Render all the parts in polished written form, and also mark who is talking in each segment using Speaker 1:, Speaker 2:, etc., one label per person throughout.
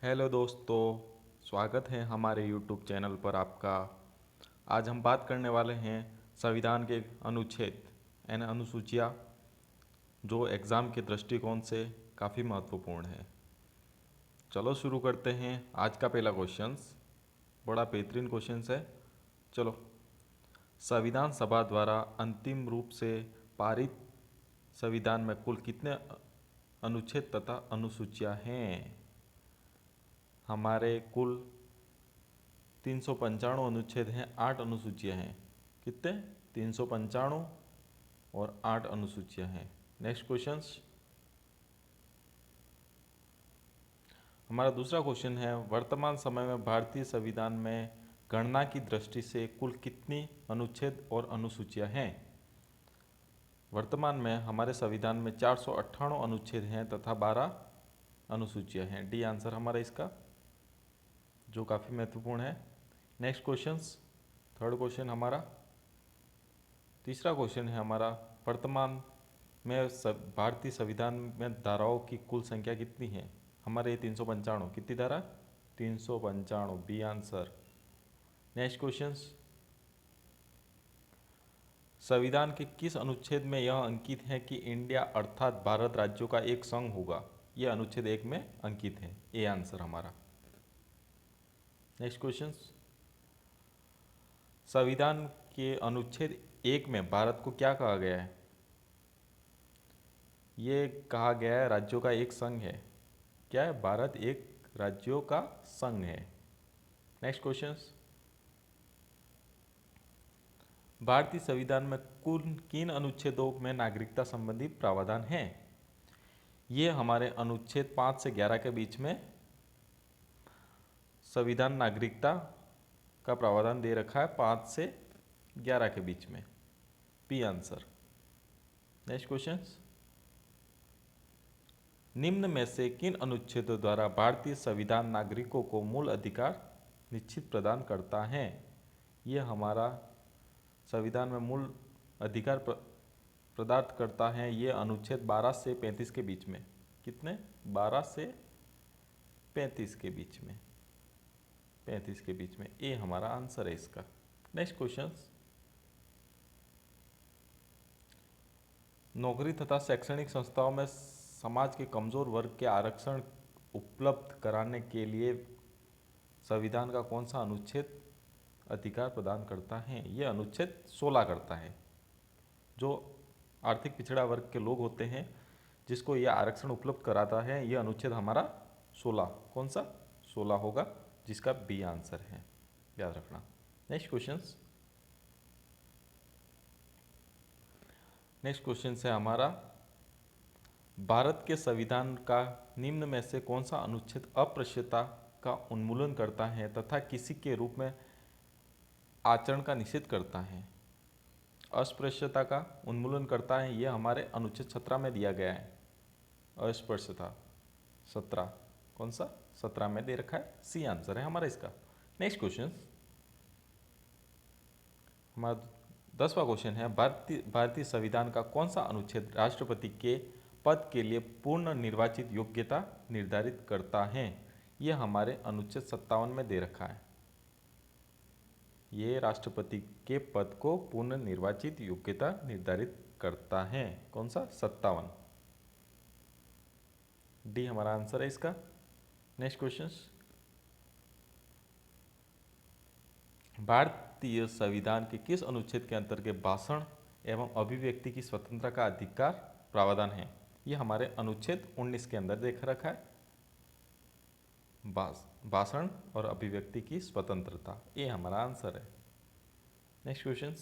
Speaker 1: Hello दोस्तों, स्वागत है हमारे यूट्यूब चैनल पर आपका। आज हम बात करने वाले हैं संविधान के अनुच्छेद यानी अनुसूचियाँ जो एग्ज़ाम के दृष्टिकोण से काफ़ी महत्वपूर्ण है। चलो शुरू करते हैं। आज का पहला क्वेश्चंस बड़ा बेहतरीन क्वेश्चंस है। चलो, संविधान सभा द्वारा अंतिम रूप से पारित संविधान में कुल कितने अनुच्छेद तथा अनुसूचियाँ हैं? हमारे कुल 395 अनुच्छेद हैं, 8 अनुसूचियाँ हैं। कितने? 395 और 8 अनुसूचियाँ हैं। नेक्स्ट क्वेश्चन, हमारा दूसरा क्वेश्चन है, वर्तमान समय में भारतीय संविधान में गणना की दृष्टि से कुल कितनी अनुच्छेद और अनुसूचियाँ हैं? वर्तमान में हमारे संविधान में 498 अनुच्छेद हैं तथा 12 अनुसूचियाँ हैं। डी आंसर हमारा इसका, जो काफ़ी महत्वपूर्ण है। नेक्स्ट क्वेश्चंस, थर्ड क्वेश्चन हमारा, तीसरा क्वेश्चन है हमारा, वर्तमान में भारतीय संविधान में धाराओं की कुल संख्या कितनी है? हमारे 395। कितनी धारा? 395, बी आंसर। नेक्स्ट क्वेश्चंस, संविधान के किस अनुच्छेद में यह अंकित है कि इंडिया अर्थात भारत राज्यों का एक संघ होगा? यह अनुच्छेद 1 में अंकित है। ए आंसर हमारा। नेक्स्ट क्वेश्चंस, संविधान के अनुच्छेद 1 में भारत को क्या कहा गया है? ये कहा गया है राज्यों का एक संघ है। क्या है? भारत एक राज्यों का संघ है। नेक्स्ट क्वेश्चंस, भारतीय संविधान में कुल किन अनुच्छेदों में नागरिकता संबंधी प्रावधान हैं? ये हमारे अनुच्छेद 5 से 11 के बीच में संविधान नागरिकता का प्रावधान दे रखा है, 5 से 11 के बीच में। P answer. नेक्स्ट क्वेश्चंस, निम्न में से किन अनुच्छेदों द्वारा भारतीय संविधान नागरिकों को मूल अधिकार निश्चित प्रदान करता है? यह हमारा संविधान में मूल अधिकार प्रदान करता है। ये अनुच्छेद 12 से 35 के बीच में। कितने? 12 से 35 के बीच में। 35 के बीच में। ए हमारा आंसर है इसका। नेक्स्ट क्वेश्चन, नौकरी तथा शैक्षणिक संस्थाओं में समाज के कमजोर वर्ग के आरक्षण उपलब्ध कराने के लिए संविधान का कौन सा अनुच्छेद अधिकार प्रदान करता है? यह अनुच्छेद 16 करता है। जो आर्थिक पिछड़ा वर्ग के लोग होते हैं जिसको यह आरक्षण उपलब्ध कराता है, यह अनुच्छेद हमारा 16। कौन सा? 16 होगा, जिसका बी आंसर है, याद रखना। नेक्स्ट क्वेश्चंस, नेक्स्ट क्वेश्चन है हमारा, भारत के संविधान का निम्न में से कौन सा अनुच्छेद अस्पृश्यता का उन्मूलन करता है तथा किसी के रूप में आचरण का निषेध करता है? अस्पृश्यता का उन्मूलन करता है, यह हमारे अनुच्छेद 17 में दिया गया है। अस्पृश्यता 17, कौन सा? 17 में दे रखा है। सी आंसर है हमारा इसका। नेक्स्ट क्वेश्चन, हमारा 10वां क्वेश्चन है, भारतीय संविधान का कौन सा अनुच्छेद राष्ट्रपति के पद के लिए पूर्ण निर्वाचित योग्यता निर्धारित करता है? यह हमारे अनुच्छेद 57 में दे रखा है। ये राष्ट्रपति के पद को पूर्ण निर्वाचित योग्यता निर्धारित करता है। कौन सा? 57। डी हमारा आंसर है इसका। नेक्स्ट क्वेश्चन, भारतीय संविधान के किस अनुच्छेद के अंतर्गत भाषण एवं अभिव्यक्ति की स्वतंत्रता का अधिकार प्रावधान है? यह हमारे अनुच्छेद 19 के अंदर देख रखा है। भाषण और अभिव्यक्ति की स्वतंत्रता, ये हमारा आंसर है। नेक्स्ट क्वेश्चन,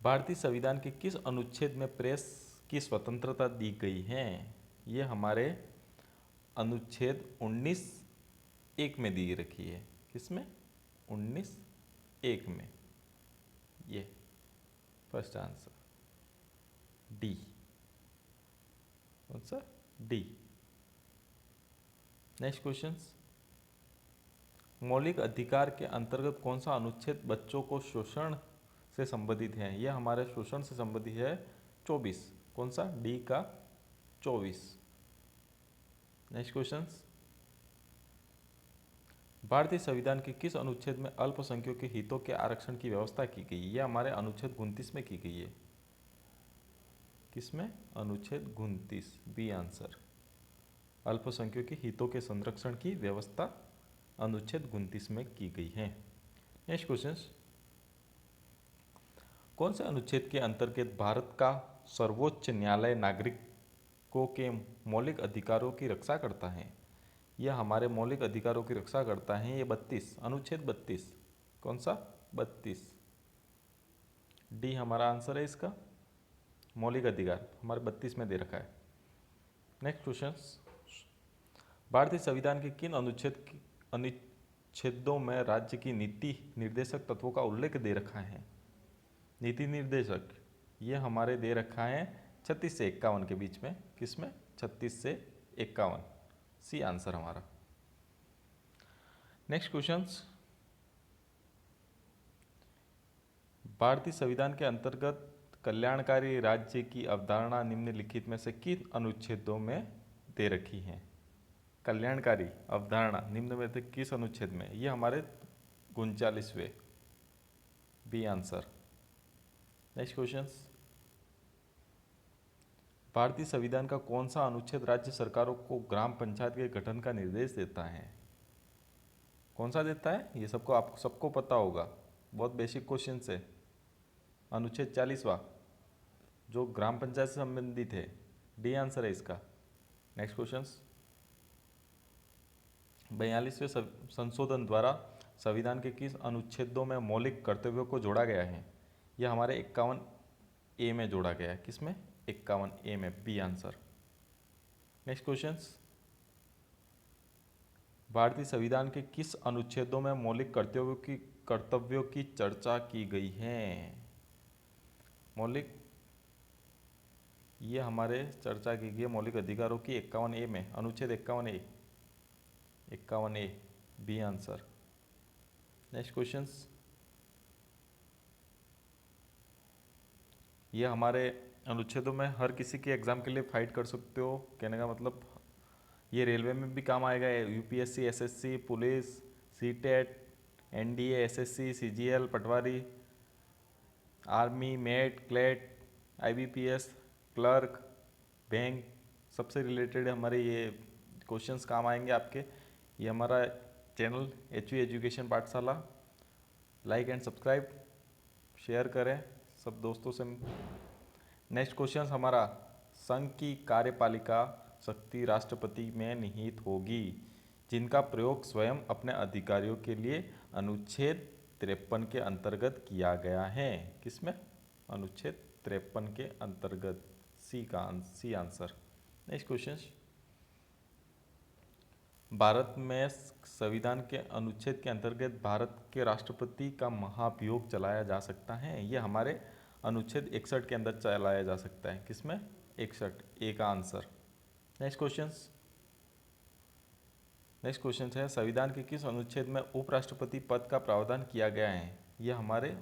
Speaker 1: भारतीय संविधान के किस अनुच्छेद में प्रेस की स्वतंत्रता दी गई है? यह हमारे अनुच्छेद 19(1) में दी रखी है। किसमें? 19(1) में। ये फर्स्ट आंसर, डी। कौन सा? डी। नेक्स्ट क्वेश्चन, मौलिक अधिकार के अंतर्गत कौन सा अनुच्छेद बच्चों को शोषण से संबंधित है? यह हमारे शोषण से संबंधित है 24। कौन सा? डी का 24। नेक्स्ट क्वेश्चन, भारतीय संविधान के किस अनुच्छेद में अल्पसंख्यकों के हितों के आरक्षण की व्यवस्था की गई? यह हमारे अनुच्छेद 29 में की गई है। किसमें? अनुच्छेद 29, बी आंसर। अल्पसंख्यकों के हितों के संरक्षण की व्यवस्था अनुच्छेद 29 में की गई है। नेक्स्ट क्वेश्चन, कौन से अनुच्छेद के अंतर्गत भारत का सर्वोच्च न्यायालय नागरिकों के मौलिक अधिकारों की रक्षा करता है? यह हमारे मौलिक अधिकारों की रक्षा करता है। ये 32, अनुच्छेद 32। कौन सा? 32, डी हमारा आंसर है इसका। मौलिक अधिकार हमारे 32 में दे रखा है। नेक्स्ट क्वेश्चन, भारतीय संविधान के किन अनुच्छेदों में राज्य की नीति निर्देशक तत्वों का उल्लेख दे रखा है? नीति निर्देशक ये हमारे दे रखा है 36 से 51 के बीच में। किसमें? 36 से 51, सी आंसर हमारा। नेक्स्ट क्वेश्चंस, भारतीय संविधान के अंतर्गत कल्याणकारी राज्य की अवधारणा निम्नलिखित में से किन अनुच्छेदों में दे रखी है? कल्याणकारी अवधारणा निम्न में से किस अनुच्छेद में? ये हमारे 39वें, बी आंसर। नेक्स्ट क्वेश्चंस, भारतीय संविधान का कौन सा अनुच्छेद राज्य सरकारों को ग्राम पंचायत के गठन का निर्देश देता है? कौन सा देता है? ये आपको सबको पता होगा, बहुत बेसिक क्वेश्चन है। अनुच्छेद 40वां, जो ग्राम पंचायत से संबंधित है, डी आंसर है इसका। नेक्स्ट क्वेश्चंस, 42वें संशोधन द्वारा संविधान के किस अनुच्छेदों में मौलिक कर्तव्यों को जोड़ा गया है? यह हमारे 51A में जोड़ा गया है। किसमें? 51A में, बी आंसर। नेक्स्ट क्वेश्चंस, भारतीय संविधान के किस अनुच्छेदों में मौलिक कर्तव्यों की चर्चा की गई है? मौलिक, ये हमारे चर्चा की गई मौलिक अधिकारों की 51A में, अनुच्छेद 51A, 51A, B answer. Next questions, ये हमारे अनुच्छेदों में हर किसी के एग्जाम के लिए फाइट कर सकते हो। कहने का मतलब ये रेलवे में भी काम आएगा। UPSC, SSC, police, CTET, NDA, SSC, CGL, Patwari, army, MAT, CLAT, IBPS, clerk, bank, सबसे रिलेटेड हमारे ये क्वेश्चंस काम आएंगे आपके। ये हमारा channel HV education Pathshala, like and subscribe, share करें सब दोस्तों से। नेक्स्ट क्वेश्चन हमारा, संघ की कार्यपालिका शक्ति राष्ट्रपति में निहित होगी, जिनका प्रयोग स्वयं अपने अधिकारियों के लिए अनुच्छेद 53 के अंतर्गत किया गया है। किसमें? अनुच्छेद 53 के अंतर्गत, C answer. Next question, Bharat में संविधान के अनुच्छेद के अंतर्गत भारत के राष्ट्रपति का महाभियोग चलाया जा सकता है। यह हमारे अनुच्छेद 61 के अंदर चलाया जा सकता है। किसमें? 61, ए का आंसर। नेक्स्ट क्वेश्चन है, संविधान के किस अनुच्छेद में उपराष्ट्रपति पद का प्रावधान किया गया है? यह हमारे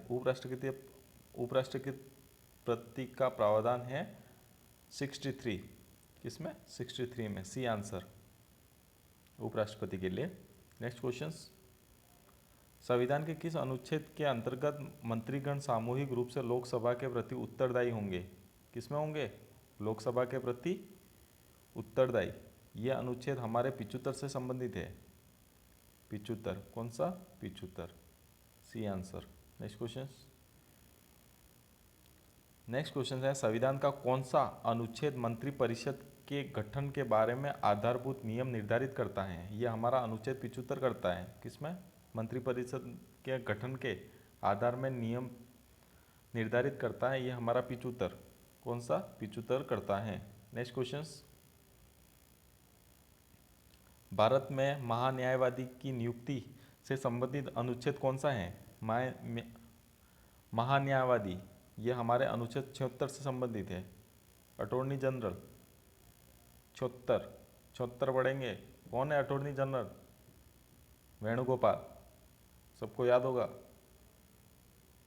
Speaker 1: उपराष्ट्रपति का प्रावधान है 63। किसमें? 63 में, सी आंसर, उपराष्ट्रपति के लिए। नेक्स्ट क्वेश्चन, संविधान के किस अनुच्छेद के अंतर्गत मंत्रीगण सामूहिक रूप से लोकसभा के प्रति उत्तरदायी होंगे? किसमें होंगे? लोकसभा के प्रति उत्तरदायी। यह अनुच्छेद हमारे 75 से संबंधित है। 75, कौन सा? 75, सी आंसर। नेक्स्ट क्वेश्चन है, संविधान का कौन सा अनुच्छेद मंत्रिपरिषद के गठन के बारे में आधारभूत नियम निर्धारित करता है? यह हमारा अनुच्छेद 75 करता है। किसमें? मंत्रिपरिषद के गठन के आधार में नियम निर्धारित करता है। यह हमारा 75, कौन सा? 75 करता है। नेक्स्ट क्वेश्चन, भारत में महान्यायवादी की नियुक्ति से संबंधित अनुच्छेद कौन सा है? महान्यायवादी, यह हमारे अनुच्छेद 76 से संबंधित है। अटॉर्नी जनरल, 76 पढ़ेंगे। कौन है अटॉर्नी जनरल? वेणुगोपाल, सबको याद होगा,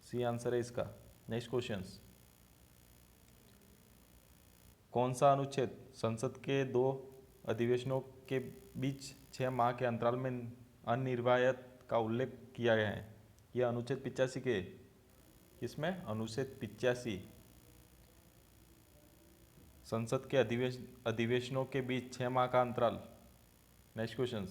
Speaker 1: सी आंसर है इसका। नेक्स्ट क्वेश्चन, कौन सा अनुच्छेद संसद के 2 अधिवेशनों के बीच 6 माह के अंतराल में अनिर्वायत का उल्लेख किया गया है। यह अनुच्छेद 85 के किसमें? अनुच्छेद 85। संसद के अधिवेशनों के बीच 6 माह का अंतराल। Next question.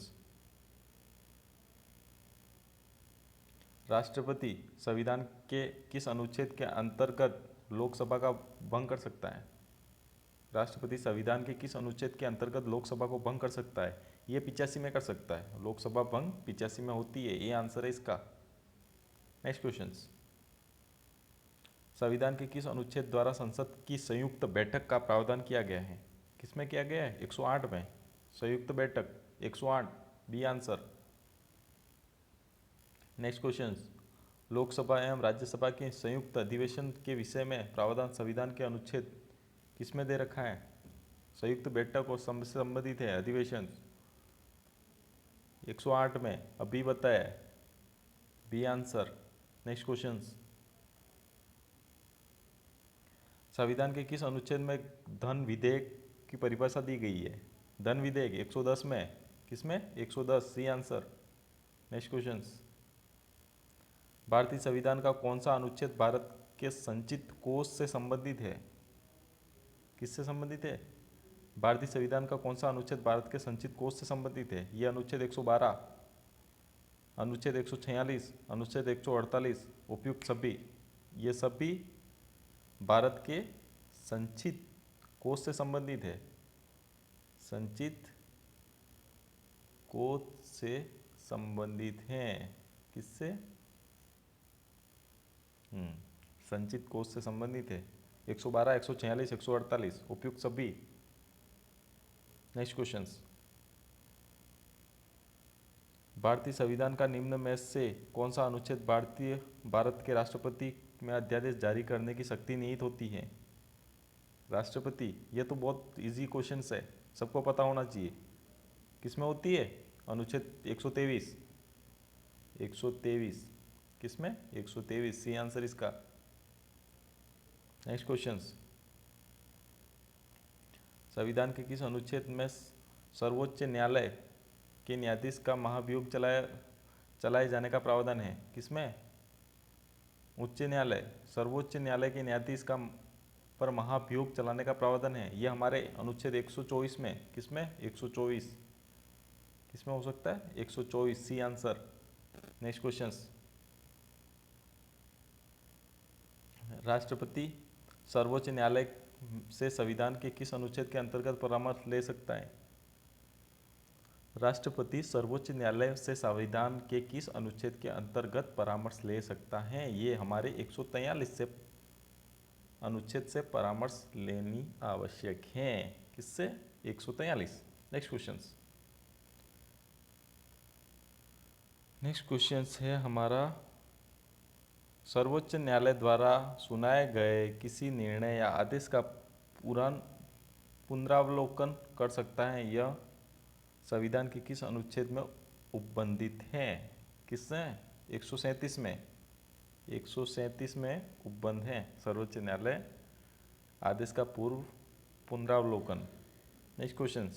Speaker 1: राष्ट्रपति संविधान के किस अनुच्छेद के अंतर्गत लोकसभा का भंग कर सकता है? राष्ट्रपति संविधान के किस अनुच्छेद के अंतर्गत लोकसभा को भंग कर सकता है? ये 85 में कर सकता है। लोकसभा भंग 85 में होती है, ये आंसर है इसका। Next question. संविधान के किस अनुच्छेद द्वारा संसद की संयुक्त बैठक का प्रावधान किया गया है? किसमें किया गया है? 108 में। संयुक्त बैठक 108, B answer. Next question. Lok Sabha एवं राज्यसभा के संयुक्त अधिवेशन के विषय में प्रावधान संविधान के अनुच्छेद किसमें दे रखा है? संयुक्त बैठक और संबंधित है अधिवेशन 108 में, अभी बताया, बी आंसर। Next question. संविधान के किस अनुच्छेद में धन विधेयक की परिभाषा दी गई है? धन विधेयक 110 में। किसमें? 110, सी आंसर। Next question. भारतीय संविधान का कौन सा अनुच्छेद भारत के संचित कोष से संबंधित है? किससे संबंधित है? भारतीय संविधान का कौन सा अनुच्छेद भारत के संचित कोष से संबंधित है? यह अनुच्छेद 112, अनुच्छेद 146, अनुच्छेद 148, उपयुक्त सभी, ये सभी भारत के संचित कोष से संबंधित है। संचित कोष से संबंधित हैं। किससे? संचित कोष से संबंधित है। 112, 146, 148, उपयुक्त सभी। Next question. भारतीय संविधान का निम्न में से कौन सा अनुच्छेद भारत के राष्ट्रपति में अध्यादेश जारी करने की शक्ति निहित होती है? राष्ट्रपति, ये तो बहुत इजी क्वेश्चन है, सबको पता होना चाहिए। किसमें होती है? अनुच्छेद 123। 123 किसमें? 123, सी आंसर इसका। Next question. संविधान के किस अनुच्छेद में सर्वोच्च न्यायालय के न्यायाधीश का महाभियोग चलाए जाने का प्रावधान है? किसमें? उच्च न्यायालय, सर्वोच्च न्यायालय के न्यायाधीश का पर महाभियोग चलाने का प्रावधान है। यह हमारे अनुच्छेद 124 में। किसमें? 124। किसमें हो सकता है? 124, सी आंसर। Next question. राष्ट्रपति सर्वोच्च न्यायालय से संविधान के किस अनुच्छेद के अंतर्गत परामर्श ले सकता है? राष्ट्रपति सर्वोच्च न्यायालय से संविधान के किस अनुच्छेद के अंतर्गत परामर्श ले सकता है? ये हमारे 143 से अनुच्छेद से परामर्श लेनी आवश्यक है। किससे? 143। Next question. नेक्स्ट क्वेश्चन है हमारा, सर्वोच्च न्यायालय द्वारा सुनाए गए किसी निर्णय या आदेश का पुनरावलोकन कर सकता है? यह संविधान के किस अनुच्छेद में उपबंधित है? किससे? 137 में। 137 में उपबंध है सर्वोच्च न्यायालय आदेश का पूर्व पुनरावलोकन। Next question.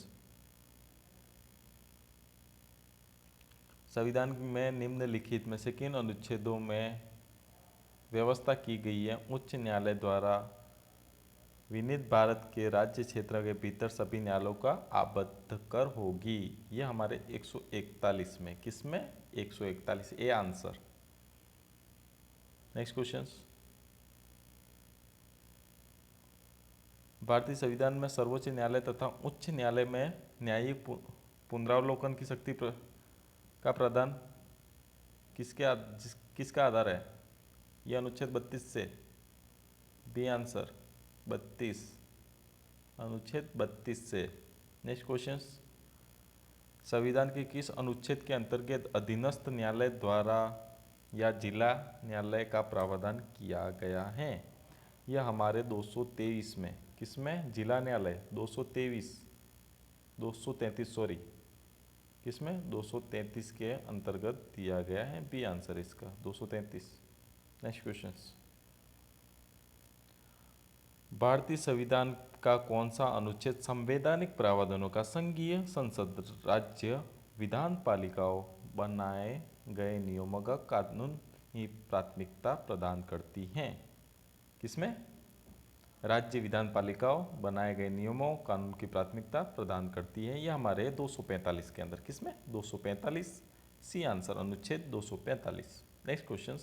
Speaker 1: संविधान में निम्नलिखित में से किन अनुच्छेदों में व्यवस्था की गई है उच्च न्यायालय द्वारा विनीत भारत के राज्य क्षेत्र के भीतर सभी न्यायालयों का आबद्ध कर होगी? यह हमारे 141 में। किसमें? 141, ए आंसर। Next question. भारतीय संविधान में सर्वोच्च न्यायालय तथा उच्च न्यायालय में न्यायिक पुनरावलोकन की शक्ति का प्रदान किसका आधार है? यह अनुच्छेद 32 से, बी आंसर। 32, अनुच्छेद 32 से। Next question. संविधान के किस अनुच्छेद के अंतर्गत अधीनस्थ न्यायालय द्वारा या जिला न्यायालय का प्रावधान किया गया है? यह हमारे 223 में। किसमें? जिला न्यायालय 233 सॉरी। किसमें? 233 के अंतर्गत दिया गया है, बी आंसर इसका, 233। Next question. भारतीय संविधान का कौन सा अनुच्छेद संवैधानिक प्रावधानों का संघीय संसद, राज्य विधान पालिकाओं बनाए गए नियमों का कानून ही प्राथमिकता प्रदान करती हैं। किसमें? राज्य विधानपालिकाओं बनाए गए नियमों कानून की प्राथमिकता प्रदान करती है। यह हमारे 245 के अंदर, किसमें? 245 सी आंसर, अनुच्छेद 245। नेक्स्ट क्वेश्चन,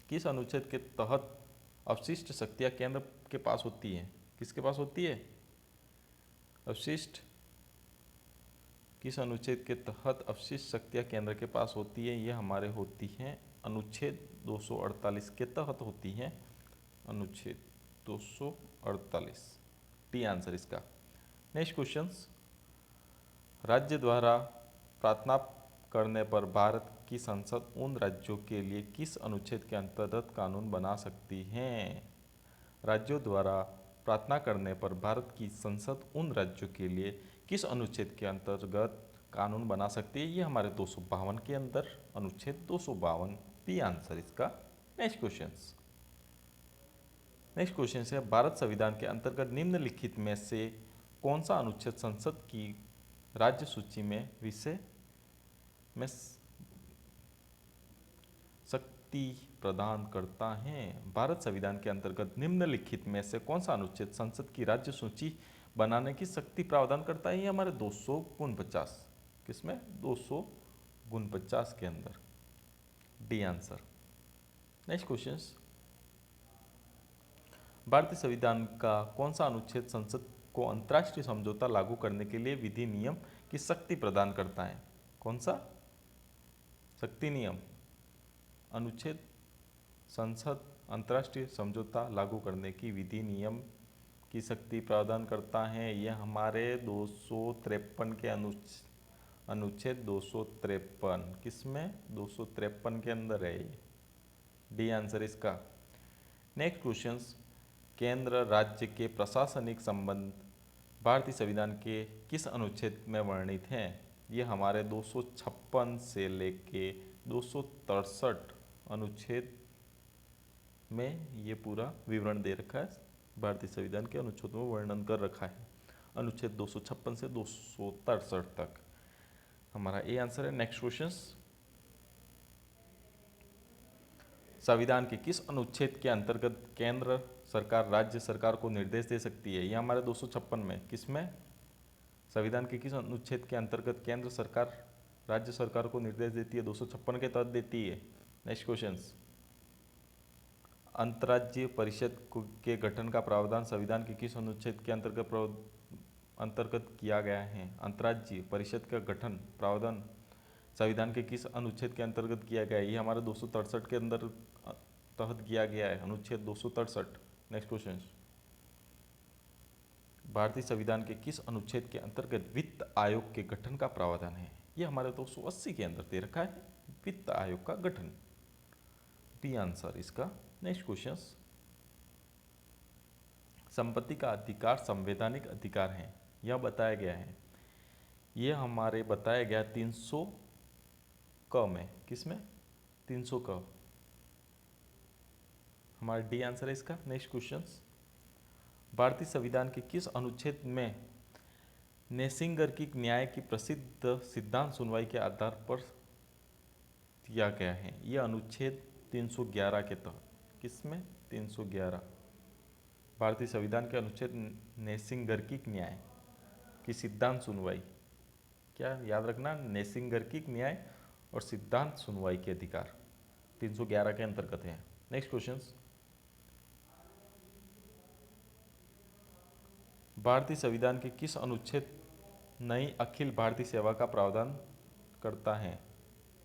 Speaker 1: किस अनुच्छेद के तहत अवशिष्ट शक्तियां केंद्र के पास होती हैं? किसके पास होती है अवशिष्ट? किस अनुच्छेद के तहत अवशिष्ट शक्तियां केंद्र के पास होती है? यह हमारे होती हैं अनुच्छेद 248 के तहत होती हैं। अनुच्छेद 248 टी आंसर इसका। नेक्स्ट क्वेश्चन, राज्य द्वारा प्रार्थना करने पर भारत की संसद उन राज्यों के लिए किस अनुच्छेद के अंतर्गत कानून बना सकती है? राज्यों द्वारा प्रार्थना करने पर भारत की संसद उन राज्यों के लिए किस अनुच्छेद के अंतर्गत कानून बना सकती है? ये हमारे 252 के अंदर, अनुच्छेद 252 बी आंसर इसका। नेक्स्ट क्वेश्चन है, भारत संविधान के अंतर्गत निम्नलिखित में से कौन सा अनुच्छेद संसद की राज्य सूची में विषय में शक्ति प्रदान करता है? भारत संविधान के अंतर्गत निम्नलिखित में से कौन सा अनुच्छेद संसद की राज्य सूची बनाने की शक्ति प्रावधान करता है? ये हमारे 249, किसमें? 249 के अंदर, डी आंसर। नेक्स्ट क्वेश्चन, भारतीय संविधान का कौन सा अनुच्छेद संसद को अंतर्राष्ट्रीय समझौता लागू करने के लिए विधि नियम की शक्ति प्रदान करता है? कौन सा? शक्ति नियम अनुच्छेद संसद अंतर्राष्ट्रीय समझौता लागू करने की विधि नियम की शक्ति प्रदान करता है। यह हमारे 253 के अनुच्छेद 253, किसमें? 253 के अंदर है ये, डी आंसर इसका। नेक्स्ट क्वेश्चन, केंद्र राज्य के प्रशासनिक संबंध भारतीय संविधान के किस अनुच्छेद में वर्णित हैं? ये हमारे 256 से लेके 263 अनुच्छेद में ये पूरा विवरण दे रखा है। भारतीय संविधान के अनुच्छेदों में वर्णन कर रखा है, अनुच्छेद 256 से 263 तक, हमारा ए आंसर है। नेक्स्ट क्वेश्चन, संविधान के किस अनुच्छेद के अंतर्गत केंद्र सरकार राज्य सरकार को निर्देश दे सकती है? ये हमारे 256 में, किसमें? संविधान के किस अनुच्छेद के अंतर्गत केंद्र सरकार राज्य सरकार को निर्देश देती है? 256 के तहत देती है। नेक्स्ट क्वेश्चन, अंतर्राज्यीय परिषद के गठन का प्रावधान संविधान के किस अनुच्छेद के अंतर्गत किया गया है? अंतर्राज्यीय परिषद का गठन प्रावधान संविधान के किस अनुच्छेद के अंतर्गत किया गया है? ये हमारे 263 के अंदर तहत किया गया है, अनुच्छेद 263। नेक्स्ट क्वेश्चन, भारतीय संविधान के किस अनुच्छेद के अंतर्गत वित्त आयोग के गठन का प्रावधान है? ये हमारे 280 के अंदर दे रखा है, वित्त आयोग का गठन, बी आंसर इसका। नेक्स्ट क्वेश्चन, संपत्ति का अधिकार संवैधानिक अधिकार है, यह बताया गया है। यह हमारे बताया गया 300 क में, किसमें? 300 क, हमारा डी आंसर है इसका। नेक्स्ट क्वेश्चन, भारतीय संविधान के किस अनुच्छेद में नेसिंगर की न्याय की प्रसिद्ध सिद्धांत सुनवाई के आधार पर किया गया है? यह अनुच्छेद 311 के तहत, किसमें? 311, भारतीय संविधान के अनुच्छेद नेसिंगर की न्याय की सिद्धांत सुनवाई, क्या याद रखना? नेसिंगर की न्याय और सिद्धांत सुनवाई के अधिकार 311 के अंतर्गत है। नेक्स्ट क्वेश्चन, भारतीय संविधान के किस अनुच्छेद नई अखिल भारतीय सेवा का प्रावधान करता है?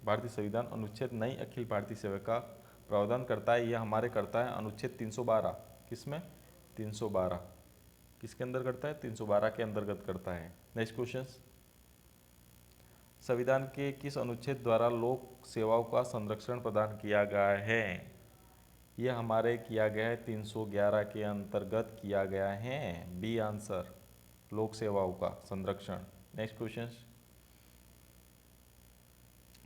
Speaker 1: भारतीय संविधान अनुच्छेद नई अखिल भारतीय सेवा का प्रावधान करता है, यह हमारे करता है अनुच्छेद 312, किसमें? 312, किसके अंदर करता है? 312 के अंतर्गत करता है। नेक्स्ट क्वेश्चन, संविधान के किस अनुच्छेद द्वारा लोक सेवाओं का संरक्षण प्रदान किया गया है? यह हमारे किया गया है 311 के अंतर्गत किया गया है, बी आंसर, लोक सेवाओं का संरक्षण। नेक्स्ट क्वेश्चन,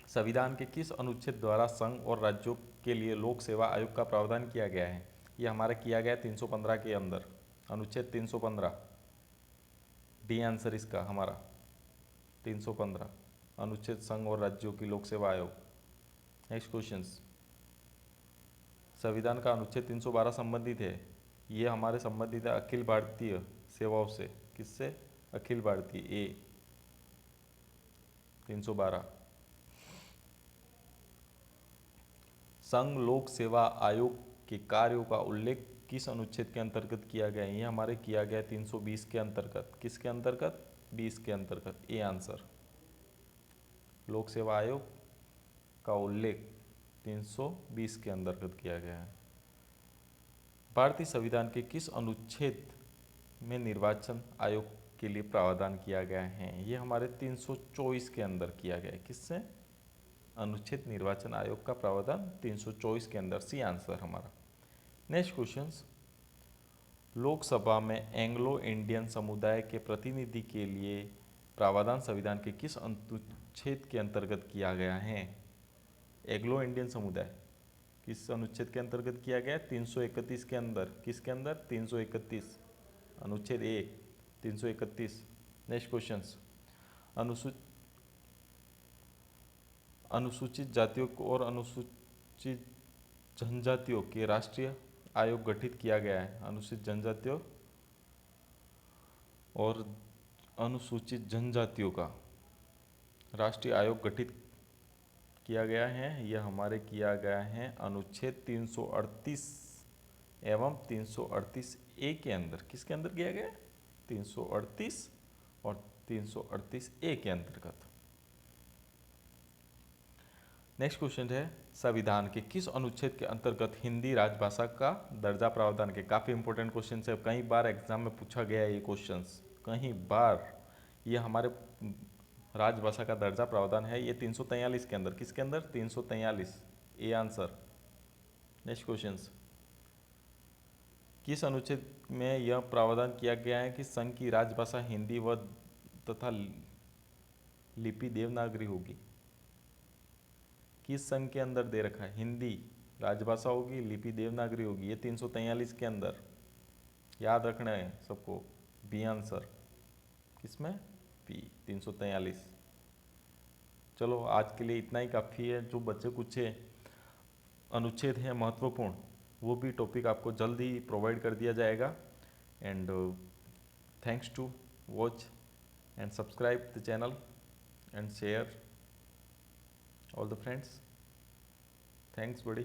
Speaker 1: संविधान के किस अनुच्छेद द्वारा संघ और राज्यों के लिए लोक सेवा आयोग का प्रावधान किया गया है? यह हमारा किया गया 315 के अंदर, अनुच्छेद 315, डी आंसर इसका हमारा 315। अनुच्छेद संघ और राज्यों की लोक सेवा आयोग। नेक्स्ट क्वेश्चन, संविधान का अनुच्छेद 312 संबंधित है, ये हमारे संबंधित है अखिल भारतीय सेवाओं से। किससे? अखिल भारतीय, ए 312। संघ लोक सेवा आयोग के कार्यों का उल्लेख किस अनुच्छेद के अंतर्गत किया गया है? ये हमारे किया गया 320 के अंतर्गत। किसके अंतर्गत? 20 के अंतर्गत, ए आंसर। लोक सेवा आयोग का उल्लेख 320 के अंतर्गत किया गया है। भारतीय संविधान के किस अनुच्छेद में निर्वाचन आयोग के लिए प्रावधान किया गया है? ये हमारे 324 के अंदर किया गया है। किससे? अनुच्छेद निर्वाचन आयोग का प्रावधान 324 के अंदर, सी आंसर हमारा। नेक्स्ट क्वेश्चन, लोकसभा में एंग्लो इंडियन समुदाय के प्रतिनिधि के लिए प्रावधान संविधान के किस अनुच्छेद के अंतर्गत किया गया है? एंग्लो इंडियन समुदाय किस अनुच्छेद के अंतर्गत किया गया? 331 के अंदर। किसके अंदर? 331, अनुच्छेद ए 331। नेक्स्ट क्वेश्चन, अनुसूचित जातियों और अनुसूचित जनजातियों के राष्ट्रीय आयोग गठित किया गया है। अनुसूचित जनजातियों और अनुसूचित जनजातियों का राष्ट्रीय आयोग गठित किया गया है, यह हमारे किया गया है अनुच्छेद 338 एवं 338 ए के अंदर। किसके अंदर किया गया? 338 और 338 ए के अंतर्गत। नेक्स्ट क्वेश्चन है, संविधान के किस अनुच्छेद के अंतर्गत हिंदी राजभाषा का दर्जा प्रावधान के? काफ़ी इंपॉर्टेंट क्वेश्चन है, कई बार एग्जाम में पूछा गया है ये क्वेश्चन, कई बार। ये हमारे राजभाषा का दर्जा प्रावधान है, ये 343 के अंदर। किसके अंदर? 343, ए आंसर। नेक्स्ट क्वेश्चन, किस अनुच्छेद में यह प्रावधान किया गया है कि संघ की राजभाषा हिंदी व तथा लिपि देवनागरी होगी? किस संघ के अंदर दे रखा है? हिंदी राजभाषा होगी, लिपि देवनागरी होगी, ये 343 के अंदर। याद रखना है सबको, बी आंसर। किसमें? पी 343। चलो आज के लिए इतना ही काफ़ी है। जो बच्चे कुछ अनुच्छेद हैं महत्वपूर्ण, वो भी टॉपिक आपको जल्द ही प्रोवाइड कर दिया जाएगा। And thanks to watch and subscribe the channel and share all the friends. Thanks buddy.